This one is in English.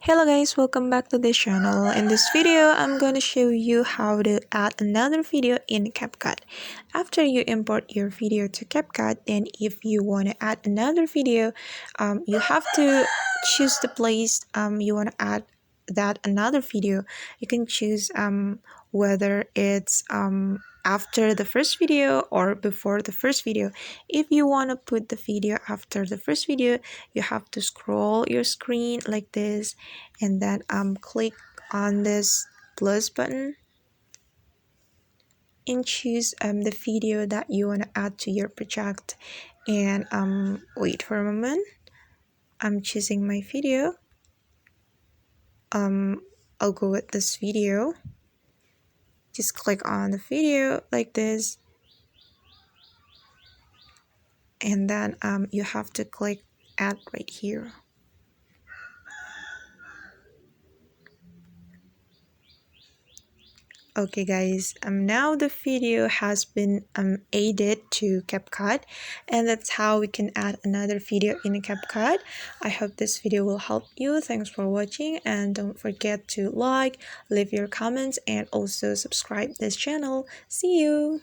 Hello guys, welcome back to this channel. In this video, I'm going to show you how to add another video in Capcut. After you import your video to Capcut, then if you want to add another video, you have to choose the place you want to add that another video. You can choose whether it's after the first video or before the first video. If you want to put the video after the first video, you have to scroll your screen like this and then click on this plus button and choose the video that you want to add to your project, and wait for a moment. I'm choosing my video. I'll go with this video. Just click on the video like this, and then you have to click add right here. Okay guys, now the video has been added to Capcut, and that's how we can add another video in Capcut. I hope this video will help you. Thanks for watching, and don't forget to like, leave your comments, and also subscribe this channel. See you!